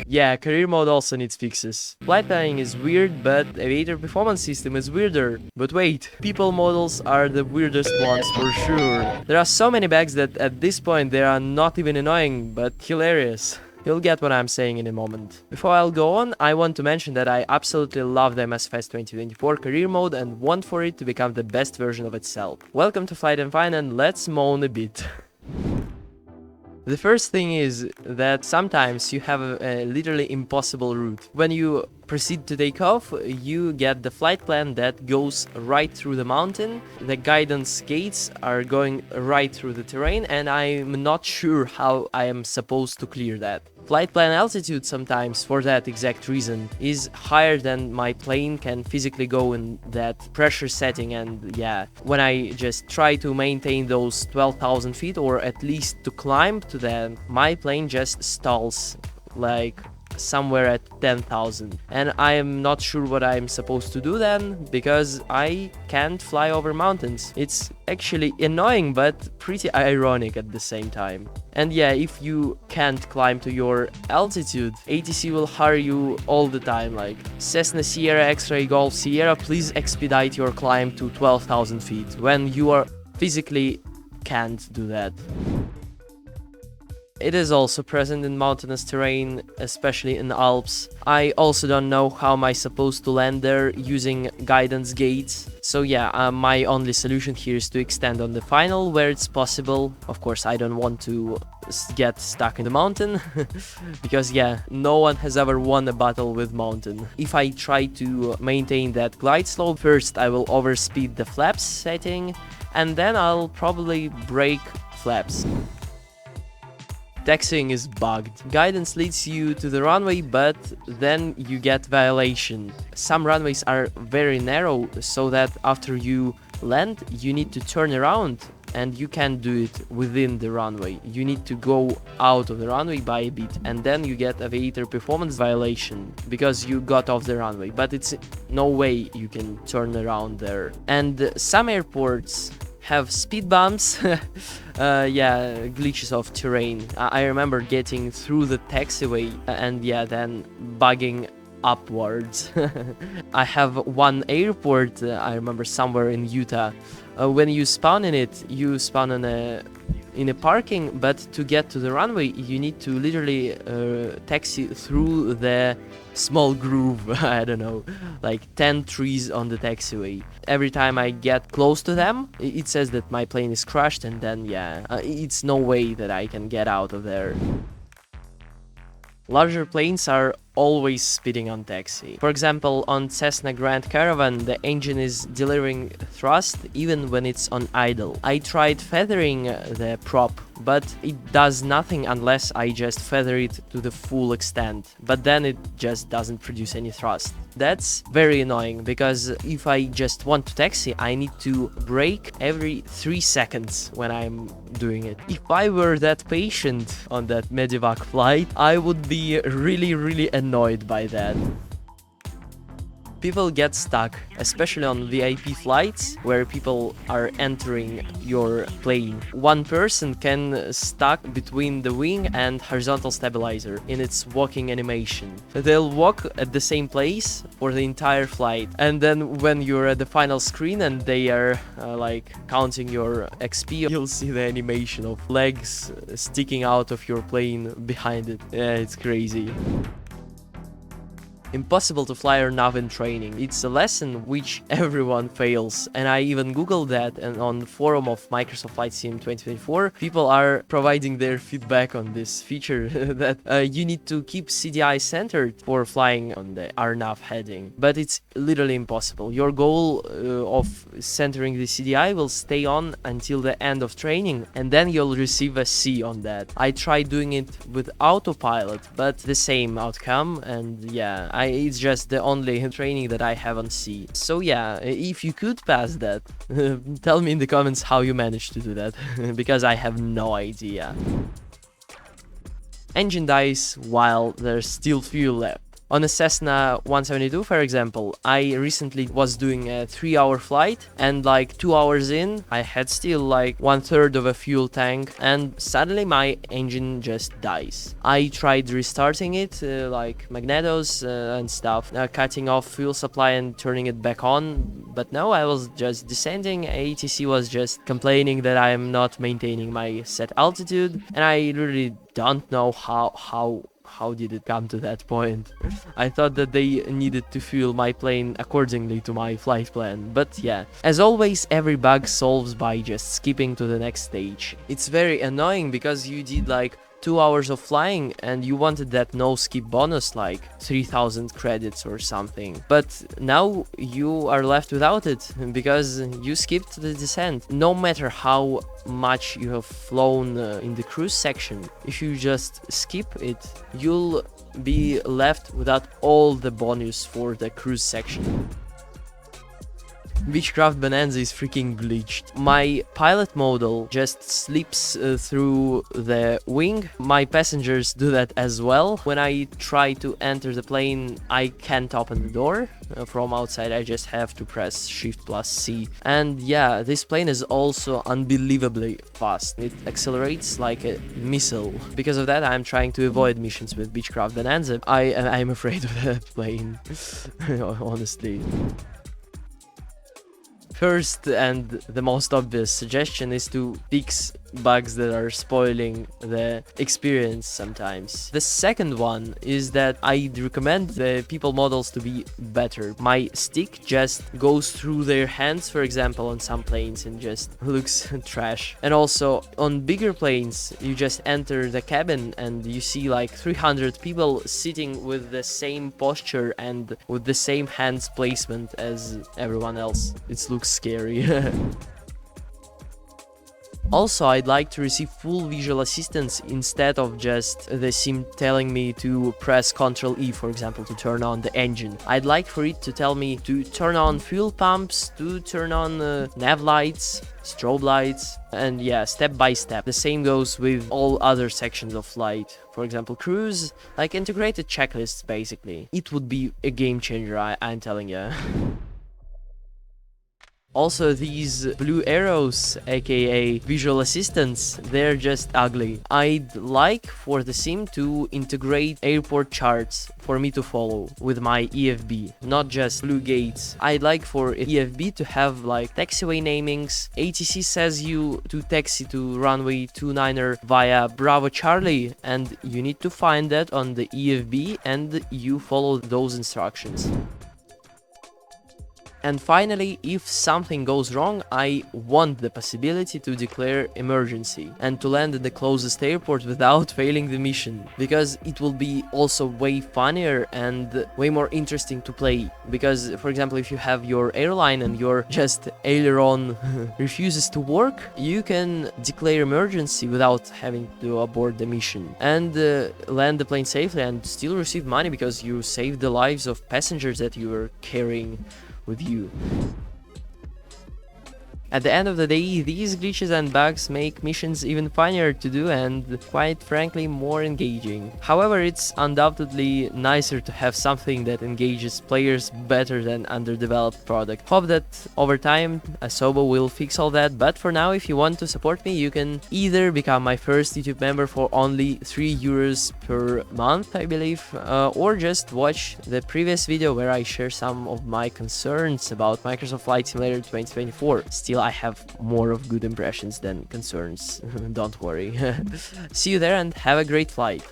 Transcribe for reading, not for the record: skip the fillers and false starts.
Yeah, career mode also needs fixes. Flight planning is weird, but aviator performance system is weirder. But wait, people models are the weirdest ones for sure. There are so many bugs that at this point they are not even annoying, but hilarious. You'll get what I'm saying in a moment. Before I'll go on, I want to mention that I absolutely love the MSFS 2024 career mode and want for it to become the best version of itself. Welcome to Flight and Fine, and let's moan a bit. The first thing is that sometimes you have a literally impossible route. When you proceed to take off, you get the flight plan that goes right through the mountain. The guidance gates are going right through the terrain, and I'm not sure how I am supposed to clear that. Flight plan altitude sometimes, for that exact reason, is higher than my plane can physically go in that pressure setting, and yeah, when I just try to maintain those 12,000 feet or at least to climb to them, my plane just stalls like somewhere at 10,000, and I am not sure what I'm supposed to do then, because I can't fly over mountains. It's actually annoying but pretty ironic at the same time. And yeah, if you can't climb to your altitude, ATC will hurry you all the time, like Cessna Sierra X-Ray Golf Sierra, please expedite your climb to 12,000 feet, when you are physically can't do that. It is also present in mountainous terrain, especially in the Alps. I also don't know how am I supposed to land there using guidance gates. So yeah, my only solution here is to extend on the final where it's possible. Of course, I don't want to get stuck in the mountain, because yeah, no one has ever won a battle with mountain. If I try to maintain that glide slope, first I will overspeed the flaps setting, and then I'll probably break flaps. Taxiing is bugged. Guidance leads you to the runway, but then you get violation. Some runways are very narrow, so that after you land, you need to turn around, and you can't do it within the runway. You need to go out of the runway by a bit, and then you get aviator performance violation because you got off the runway, but it's no way you can turn around there. And some airports have speed bumps, yeah, glitches of terrain. I remember getting through the taxiway and yeah, then bugging upwards. I have one airport, I remember somewhere in Utah. When you spawn in it, you spawn in a parking, but to get to the runway, you need to literally taxi through the small groove, I don't know, like 10 trees on the taxiway. Every time I get close to them, it says that my plane is crashed, and then yeah, it's no way that I can get out of there. Larger planes are always speeding on taxi. For example, on Cessna Grand Caravan, the engine is delivering thrust even when it's on idle. I tried feathering the prop, but it does nothing unless I just feather it to the full extent, but then it just doesn't produce any thrust. That's very annoying, because if I just want to taxi, I need to brake every 3 seconds when I'm doing it. If I were that patient on that Medivac flight, I would be really annoyed by that. People get stuck, especially on VIP flights where people are entering your plane. One person can stuck between the wing and horizontal stabilizer in its walking animation. They'll walk at the same place for the entire flight, and then when you're at the final screen and they are like counting your XP, you'll see the animation of legs sticking out of your plane behind it. Yeah, it's crazy. Impossible to fly or nav in training. It's a lesson which everyone fails, and I even googled that, and on the forum of Microsoft Flight Sim 2024 people are providing their feedback on this feature that you need to keep CDI centered for flying on the RNAV heading, but it's literally impossible. Your goal of centering the CDI will stay on until the end of training, and then you'll receive a C on that. I tried doing it with autopilot, but the same outcome, and yeah, it's just the only training that I have on C. So yeah, if you could pass that, tell me in the comments how you managed to do that, because I have no idea. Engine dies while there's still fuel left. On a Cessna 172, for example, I recently was doing a 3-hour flight, and like 2 hours in, I had still like 1/3 of a fuel tank, and suddenly my engine just dies. I tried restarting it, like magnetos and stuff, cutting off fuel supply and turning it back on, but no, I was just descending. ATC was just complaining that I am not maintaining my set altitude, and I really don't know how did it come to that point. I thought that they needed to fuel my plane accordingly to my flight plan, but yeah. As always, every bug solves by just skipping to the next stage. It's very annoying because you did like 2 hours of flying and you wanted that no skip bonus, like 3000 credits or something, but now you are left without it because you skipped the descent. No matter how much you have flown in the cruise section, if you just skip it, you'll be left without all the bonus for the cruise section. Beechcraft Bonanza is freaking glitched. My pilot model just slips through the wing. My passengers do that as well. When I try to enter the plane, I can't open the door. From outside, I just have to press Shift+C. And yeah, this plane is also unbelievably fast. It accelerates like a missile. Because of that, I'm trying to avoid missions with Beechcraft Bonanza. I'm afraid of that plane, honestly. First and the most obvious suggestion is to fix bugs that are spoiling the experience sometimes. The second one is that I'd recommend the people models to be better. My stick just goes through their hands, for example, on some planes and just looks trash. And also on bigger planes, you just enter the cabin and you see like 300 people sitting with the same posture and with the same hands placement as everyone else. It looks scary. Also, I'd like to receive full visual assistance instead of just the sim telling me to press Ctrl E, for example, to turn on the engine. I'd like for it to tell me to turn on fuel pumps, to turn on nav lights, strobe lights, and yeah, step by step. The same goes with all other sections of flight. For example, cruise, like integrated checklists, basically. It would be a game changer, I'm telling you. Also, these blue arrows, aka visual assistants, they're just ugly. I'd like for the sim to integrate airport charts for me to follow with my EFB, not just blue gates. I'd like for EFB to have like taxiway namings. ATC says you to taxi to runway 29er via Bravo Charlie, and you need to find that on the EFB and you follow those instructions. And finally, if something goes wrong, I want the possibility to declare emergency and to land at the closest airport without failing the mission, because it will be also way funnier and way more interesting to play. Because, for example, if you have your airline and your just aileron refuses to work, you can declare emergency without having to abort the mission and land the plane safely and still receive money because you saved the lives of passengers that you were carrying with you. At the end of the day, these glitches and bugs make missions even funnier to do and, quite frankly, more engaging. However, it's undoubtedly nicer to have something that engages players better than underdeveloped product. Hope that over time, Asobo will fix all that, but for now, if you want to support me, you can either become my first YouTube member for only €3 per month, I believe, or just watch the previous video where I share some of my concerns about Microsoft Flight Simulator 2024. Still, I have more of good impressions than concerns, don't worry. See you there and have a great flight.